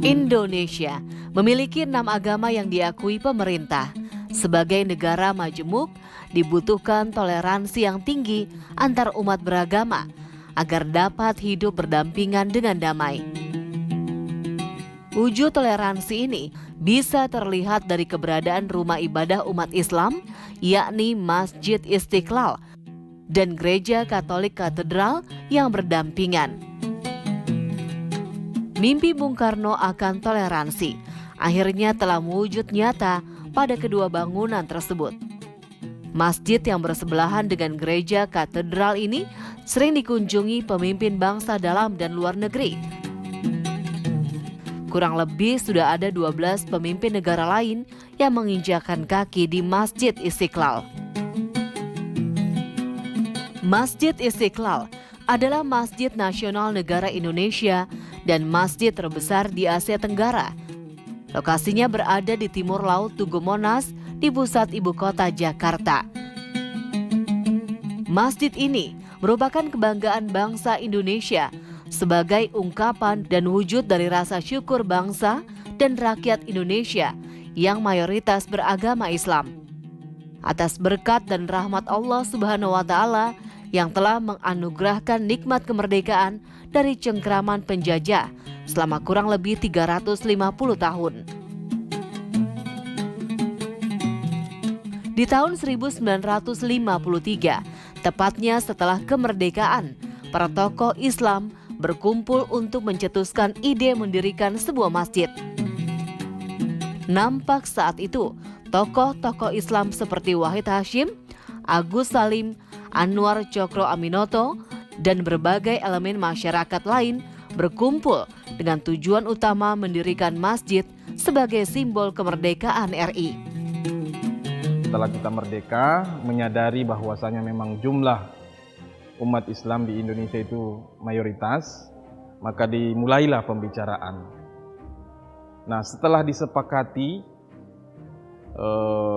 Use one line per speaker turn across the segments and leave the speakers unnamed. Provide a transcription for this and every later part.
Indonesia memiliki 6 agama yang diakui pemerintah. Sebagai negara majemuk, dibutuhkan toleransi yang tinggi antar umat beragama agar dapat hidup berdampingan dengan damai. Wujud toleransi ini bisa terlihat dari keberadaan rumah ibadah umat Islam, yakni Masjid Istiqlal dan Gereja Katolik Katedral yang berdampingan. Mimpi Bung Karno akan toleransi akhirnya telah mewujud nyata pada kedua bangunan tersebut. Masjid yang bersebelahan dengan gereja katedral ini sering dikunjungi pemimpin bangsa dalam dan luar negeri. Kurang lebih sudah ada 12 pemimpin negara lain yang menginjakkan kaki di Masjid Istiqlal. Masjid Istiqlal adalah masjid nasional negara Indonesia dan masjid terbesar di Asia Tenggara. Lokasinya berada di timur laut Tugu Monas di pusat ibu kota Jakarta. Masjid ini merupakan kebanggaan bangsa Indonesia sebagai ungkapan dan wujud dari rasa syukur bangsa dan rakyat Indonesia yang mayoritas beragama Islam. Atas berkat dan rahmat Allah Subhanahu wa Ta'ala yang telah menganugerahkan nikmat kemerdekaan dari cengkraman penjajah selama kurang lebih 350 tahun. Di tahun 1953, tepatnya setelah kemerdekaan, para tokoh Islam berkumpul untuk mencetuskan ide mendirikan sebuah masjid. Nampak saat itu, tokoh-tokoh Islam seperti Wahid Hasyim, Agus Salim, Anwar Cokro Aminoto, dan berbagai elemen masyarakat lain berkumpul dengan tujuan utama mendirikan masjid sebagai simbol kemerdekaan RI.
Setelah kita merdeka, menyadari bahwasanya memang jumlah umat Islam di Indonesia itu mayoritas, maka dimulailah pembicaraan. Nah, setelah disepakati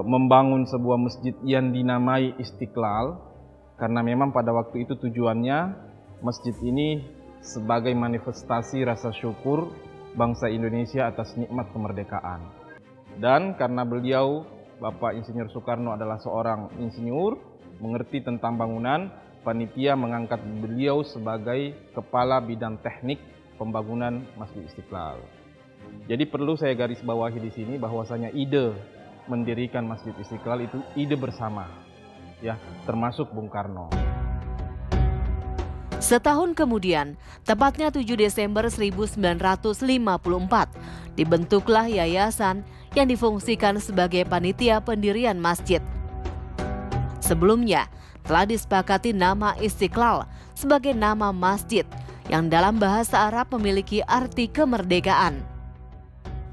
membangun sebuah masjid yang dinamai Istiqlal, karena memang pada waktu itu tujuannya masjid ini sebagai manifestasi rasa syukur bangsa Indonesia atas nikmat kemerdekaan. Dan karena beliau, Bapak Insinyur Soekarno adalah seorang insinyur, mengerti tentang bangunan, panitia mengangkat beliau sebagai kepala bidang teknik pembangunan Masjid Istiqlal. Jadi perlu saya garis bawahi di sini bahwasanya ide mendirikan Masjid Istiqlal itu ide bersama, ya, termasuk Bung Karno.
Setahun kemudian, tepatnya 7 Desember 1954, dibentuklah yayasan yang difungsikan sebagai panitia pendirian masjid. Sebelumnya, telah disepakati nama Istiqlal sebagai nama masjid yang dalam bahasa Arab memiliki arti kemerdekaan.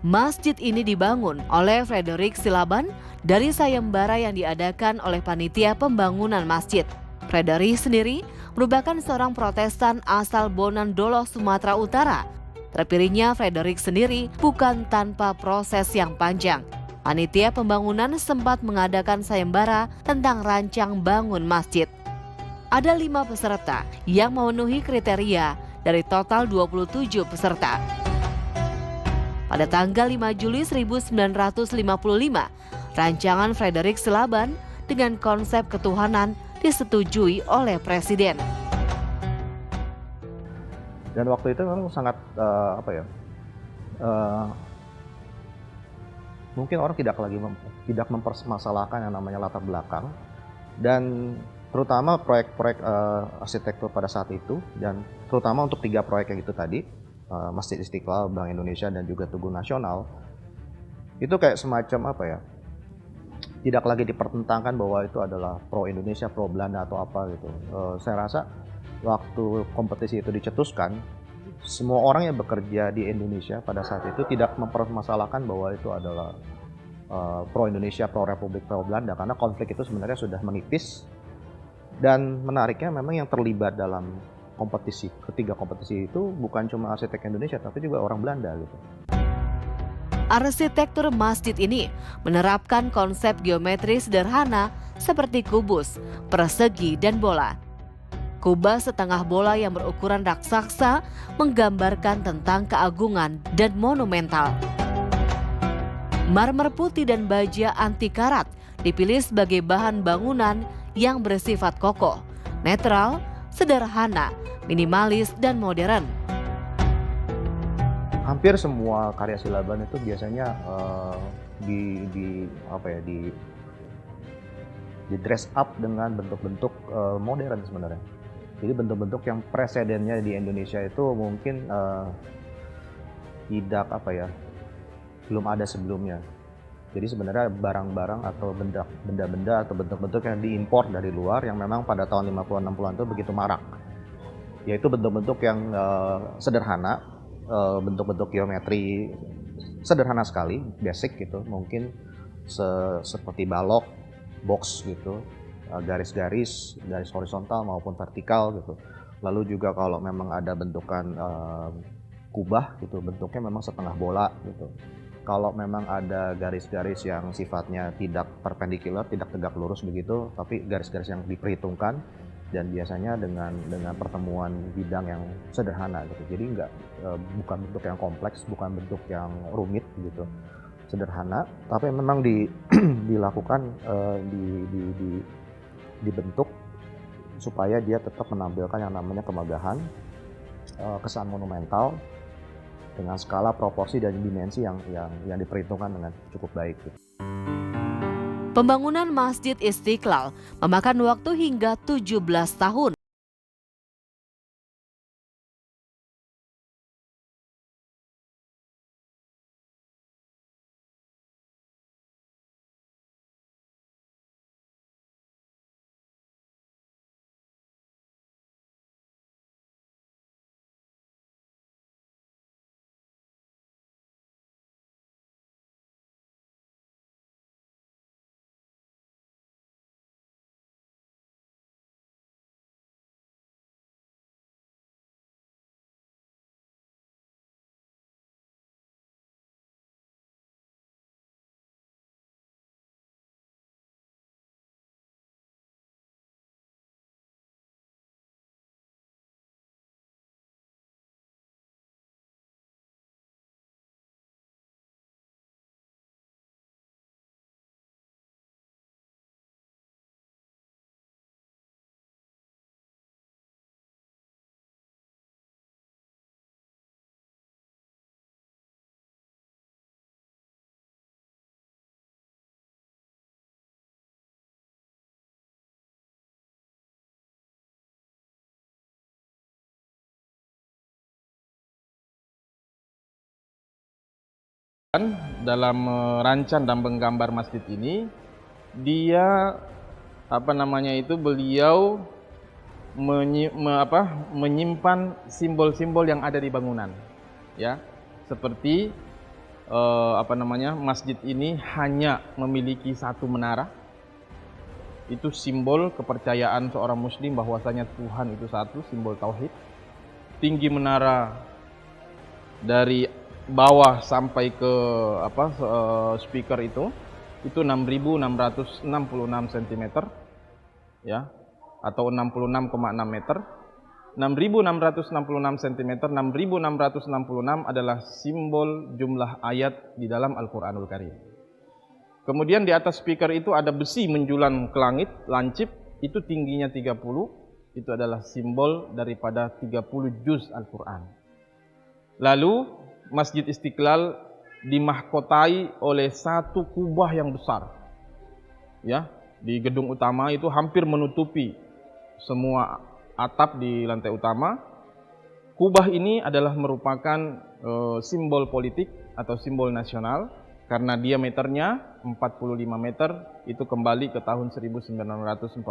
Masjid ini dibangun oleh Frederick Silaban dari sayembara yang diadakan oleh panitia pembangunan masjid. Frederick sendiri merupakan seorang Protestan asal Bonandolo, Sumatera Utara. Terpilihnya Frederick sendiri bukan tanpa proses yang panjang. Panitia pembangunan sempat mengadakan sayembara tentang rancang bangun masjid. Ada 5 peserta yang memenuhi kriteria dari total 27 peserta. Pada tanggal 5 Juli 1955, rancangan Frederick Silaban dengan konsep ketuhanan disetujui oleh Presiden.
Dan waktu itu memang sangat mungkin orang tidak mempermasalahkan yang namanya latar belakang, dan terutama proyek-proyek arsitektur pada saat itu, dan terutama untuk 3 proyek yang itu tadi, Masjid Istiqlal, Bank Indonesia, dan juga Tugu Nasional, itu kayak semacam tidak lagi dipertentangkan bahwa itu adalah pro Indonesia, pro Belanda atau apa gitu. Saya rasa waktu kompetisi itu dicetuskan, semua orang yang bekerja di Indonesia pada saat itu tidak mempermasalahkan bahwa itu adalah pro Indonesia, pro Republik, pro Belanda, karena konflik itu sebenarnya sudah menipis. Dan menariknya memang yang terlibat dalam ketiga kompetisi itu bukan cuma arsitek Indonesia tapi juga orang Belanda gitu.
Arsitektur masjid ini menerapkan konsep geometri sederhana seperti kubus, persegi, dan bola. Kubah setengah bola yang berukuran raksasa menggambarkan tentang keagungan dan monumental. Marmer putih dan baja anti karat dipilih sebagai bahan bangunan yang bersifat kokoh, netral, sederhana, minimalis, dan modern.
Hampir semua karya Silaban itu biasanya di dress up dengan bentuk-bentuk modern sebenarnya. Jadi bentuk-bentuk yang presidennya di Indonesia itu mungkin tidak belum ada sebelumnya. Jadi sebenarnya barang-barang atau benda-benda atau bentuk-bentuk yang diimpor dari luar yang memang pada tahun 50-an 60-an itu begitu marak. Yaitu bentuk-bentuk yang sederhana, bentuk-bentuk geometri sederhana sekali, basic gitu, mungkin seperti balok, box gitu, garis-garis horizontal maupun vertikal gitu. Lalu juga kalau memang ada bentukan kubah gitu, bentuknya memang setengah bola gitu. Kalau memang ada garis-garis yang sifatnya tidak perpendikular, tidak tegak lurus begitu, tapi garis-garis yang diperhitungkan dan biasanya dengan pertemuan bidang yang sederhana gitu. Jadi bukan bentuk yang kompleks, bukan bentuk yang rumit gitu, sederhana, tapi memang dilakukan dibentuk supaya dia tetap menampilkan yang namanya kemegahan, kesan monumental dengan skala proporsi dan dimensi yang diperhitungkan dengan cukup baik.
Pembangunan Masjid Istiqlal memakan waktu hingga 17 tahun.
Dalam merancang dan menggambar masjid ini, dia beliau menyimpan simbol-simbol yang ada di bangunan, ya, seperti masjid ini hanya memiliki satu menara. Itu simbol kepercayaan seorang muslim bahwasanya Tuhan itu satu, simbol tauhid. Tinggi menara dari bawah sampai ke speaker itu 6.666 cm, ya, atau 66,6 meter. 6.666 cm, 6.666 adalah simbol jumlah ayat di dalam Al-Qur'anul Karim. Kemudian di atas speaker itu ada besi menjulang ke langit, lancip, itu tingginya 30, itu adalah simbol daripada 30 juz Al-Qur'an. Lalu Masjid Istiqlal dimahkotai oleh satu kubah yang besar, ya, di gedung utama itu hampir menutupi semua atap di lantai utama. Kubah ini adalah merupakan simbol politik atau simbol nasional karena diameternya 45 meter, itu kembali ke tahun 1945,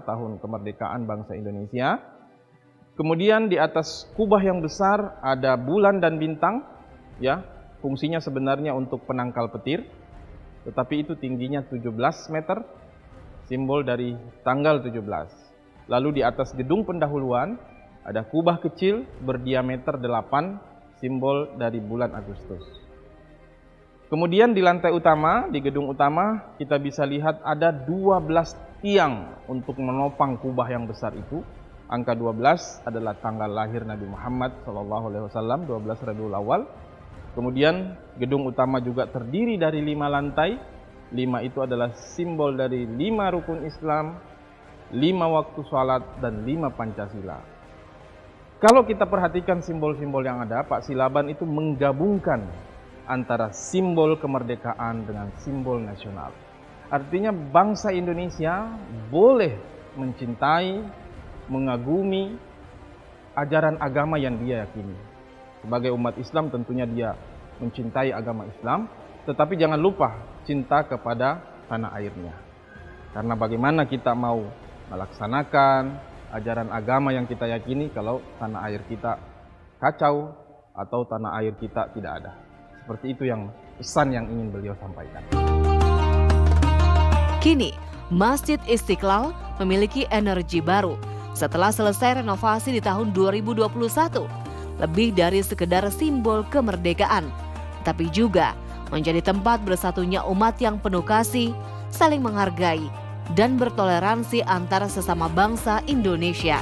tahun kemerdekaan bangsa Indonesia. Kemudian di atas kubah yang besar ada bulan dan bintang, ya, fungsinya sebenarnya untuk penangkal petir, tetapi itu tingginya 17 meter, simbol dari tanggal 17. Lalu di atas gedung pendahuluan ada kubah kecil berdiameter 8, simbol dari bulan Agustus. Kemudian di lantai utama, di gedung utama, kita bisa lihat ada 12 tiang untuk menopang kubah yang besar itu. Angka 12 adalah tanggal lahir Nabi Muhammad SAW, 12 Rabiul Awal. Kemudian gedung utama juga terdiri dari 5 lantai. 5 itu adalah simbol dari 5 rukun Islam, 5 waktu sholat, dan 5 Pancasila. Kalau kita perhatikan simbol-simbol yang ada, Pak Silaban itu menggabungkan antara simbol kemerdekaan dengan simbol nasional. Artinya bangsa Indonesia boleh mencintai, mengagumi ajaran agama yang dia yakini. Sebagai umat Islam tentunya dia mencintai agama Islam, tetapi jangan lupa cinta kepada tanah airnya. Karena bagaimana kita mau melaksanakan ajaran agama yang kita yakini kalau tanah air kita kacau atau tanah air kita tidak ada. Seperti itu yang pesan yang ingin beliau sampaikan.
Kini, Masjid Istiqlal memiliki energi baru setelah selesai renovasi di tahun 2021. Lebih dari sekedar simbol kemerdekaan, tapi juga menjadi tempat bersatunya umat yang penuh kasih, saling menghargai, dan bertoleransi antara sesama bangsa Indonesia.